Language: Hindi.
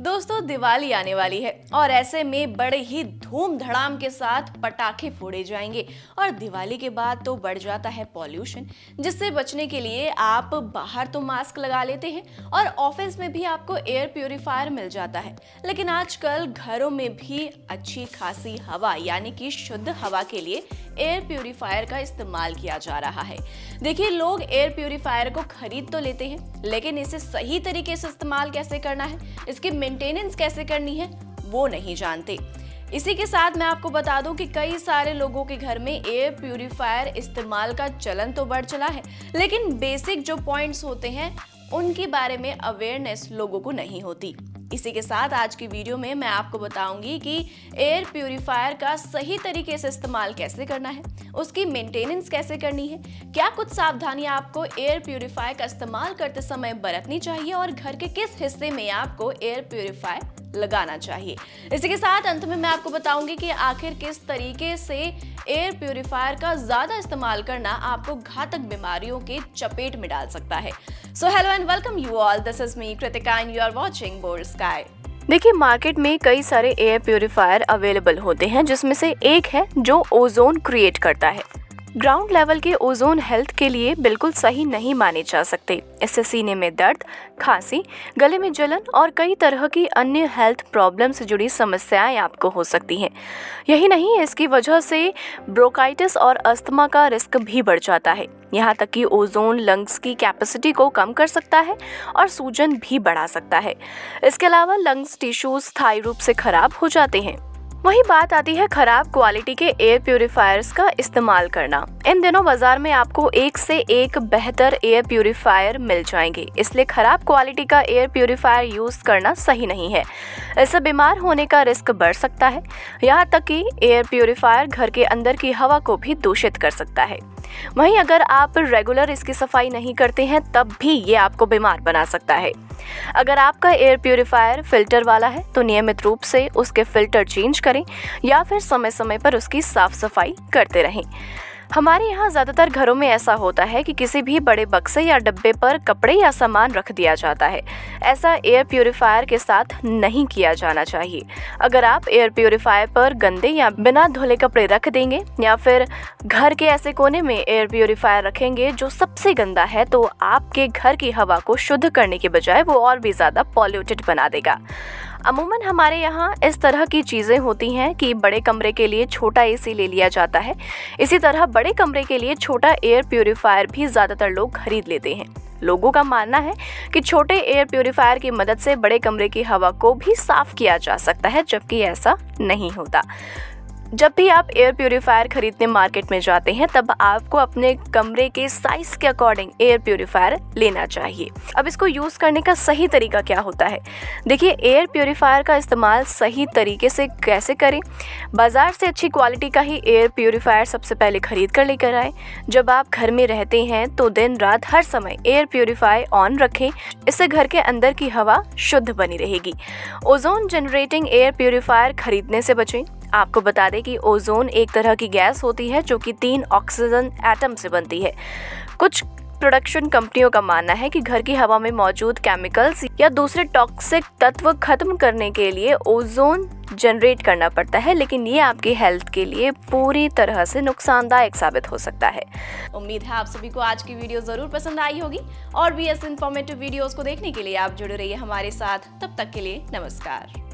दोस्तों दिवाली आने वाली है और ऐसे में बड़े ही धूम धड़ाम के साथ पटाखे फोड़े जाएंगे और दिवाली के बाद तो बढ़ जाता है पॉल्यूशन, जिससे बचने के लिए आप बाहर तो मास्क लगा लेते हैं और ऑफिस में भी आपको एयर प्यूरिफायर मिल जाता है। लेकिन आजकल घरों में भी अच्छी खासी हवा यानी कि शुद्ध हवा के लिए एयर प्यूरिफायर का इस्तेमाल किया जा रहा है। देखिए, लोग एयर प्यूरिफायर को खरीद तो लेते हैं, लेकिन इसे सही तरीके से इस्तेमाल कैसे करना है, इसकी मेंटेनेंस कैसे करनी है, वो नहीं जानते। इसी के साथ मैं आपको बता दूं कि कई सारे लोगों के घर में एयर प्यूरिफायर इस्तेमाल का चलन तो बढ़ चला है, लेकिन बेसिक जो पॉइंट्स होते हैं उनके बारे में अवेयरनेस लोगों को नहीं होती। इसी के साथ आज की वीडियो में मैं आपको बताऊंगी कि एयर प्यूरिफायर का सही तरीके से इस्तेमाल कैसे करना है, उसकी मेंटेनेंस कैसे करनी है, क्या कुछ सावधानियां आपको एयर प्यूरिफायर का इस्तेमाल करते समय बरतनी चाहिए और घर के किस हिस्से में आपको एयर प्यूरिफायर लगाना चाहिए। इसी के साथ अंत में मैं आपको बताऊंगी कि आखिर किस तरीके से एयर प्यूरिफायर का ज्यादा इस्तेमाल करना आपको घातक बीमारियों के चपेट में डाल सकता है। So hello and welcome you all, this is me Kritika and you are watching Boldsky. देखिए, मार्केट में कई सारे एयर प्यूरिफायर अवेलेबल होते हैं, जिसमें से एक है जो ओजोन क्रिएट करता है। ग्राउंड लेवल के ओजोन हेल्थ के लिए बिल्कुल सही नहीं माने जा सकते। इससे सीने में दर्द, खांसी, गले में जलन और कई तरह की अन्य हेल्थ प्रॉब्लम से जुड़ी समस्याएं आपको हो सकती हैं। यही नहीं, इसकी वजह से ब्रोंकाइटिस और अस्थमा का रिस्क भी बढ़ जाता है। यहाँ तक कि ओजोन लंग्स की कैपेसिटी को कम कर सकता है और सूजन भी बढ़ा सकता है। इसके अलावा लंग्स टिश्यूज स्थायी रूप से खराब हो जाते हैं। वही बात आती है खराब क्वालिटी के एयर प्यूरिफायर्स का इस्तेमाल करना। इन दिनों बाजार में आपको एक से एक बेहतर एयर प्यूरिफायर मिल जाएंगे, इसलिए खराब क्वालिटी का एयर प्यूरिफायर यूज करना सही नहीं है। इससे बीमार होने का रिस्क बढ़ सकता है। यहाँ तक कि एयर प्यूरिफायर घर के अंदर की हवा को भी दूषित कर सकता है। वहीं अगर आप रेगुलर इसकी सफाई नहीं करते हैं तब भी ये आपको बीमार बना सकता है। अगर आपका एयर प्यूरिफायर फिल्टर वाला है तो नियमित रूप से उसके फिल्टर चेंज करें या फिर समय समय पर उसकी साफ सफाई करते रहें। हमारे यहाँ ज़्यादातर घरों में ऐसा होता है कि किसी भी बड़े बक्से या डब्बे पर कपड़े या सामान रख दिया जाता है। ऐसा एयर प्यूरिफायर के साथ नहीं किया जाना चाहिए। अगर आप एयर प्यूरिफायर पर गंदे या बिना धुले कपड़े रख देंगे या फिर घर के ऐसे कोने में एयर प्यूरिफायर रखेंगे जो सबसे गंदा है, तो आपके घर की हवा को शुद्ध करने के बजाय वो और भी ज़्यादा पॉल्यूटेड बना देगा। अमूमन हमारे यहाँ इस तरह की चीज़ें होती हैं कि बड़े कमरे के लिए छोटा एसी ले लिया जाता है। इसी तरह बड़े कमरे के लिए छोटा एयर प्यूरिफायर भी ज़्यादातर लोग खरीद लेते हैं। लोगों का मानना है कि छोटे एयर प्यूरिफायर की मदद से बड़े कमरे की हवा को भी साफ किया जा सकता है, जबकि ऐसा नहीं होता। जब भी आप एयर प्यूरिफायर खरीदने मार्केट में जाते हैं तब आपको अपने कमरे के साइज के अकॉर्डिंग एयर प्यूरिफायर लेना चाहिए। अब इसको यूज़ करने का सही तरीका क्या होता है? देखिए, एयर प्यूरिफायर का इस्तेमाल सही तरीके से कैसे करें? बाज़ार से अच्छी क्वालिटी का ही एयर प्यूरिफायर सबसे पहले खरीद कर लेकर आएँ। जब आप घर में रहते हैं तो दिन रात हर समय एयर प्यूरिफायर ऑन रखें, इससे घर के अंदर की हवा शुद्ध बनी रहेगी। ओजोन जनरेटिंग एयर प्यूरिफायर खरीदने से बचें। आपको बता दें कि ओजोन एक तरह की गैस होती है जो कि 3 ऑक्सीजन एटम से बनती है। कुछ प्रोडक्शन कंपनियों का मानना है कि घर की हवा में मौजूद केमिकल्स या दूसरे टॉक्सिक तत्व खत्म करने के लिए ओजोन जनरेट करना पड़ता है, लेकिन ये आपकी हेल्थ के लिए पूरी तरह से नुकसानदायक साबित हो सकता है। उम्मीद है आप सभी को आज की वीडियो जरूर पसंद आई होगी और भी ऐसे इंफॉर्मेटिव वीडियोस को देखने के लिए आप जुड़े रहिए हमारे साथ। तब तक के लिए नमस्कार।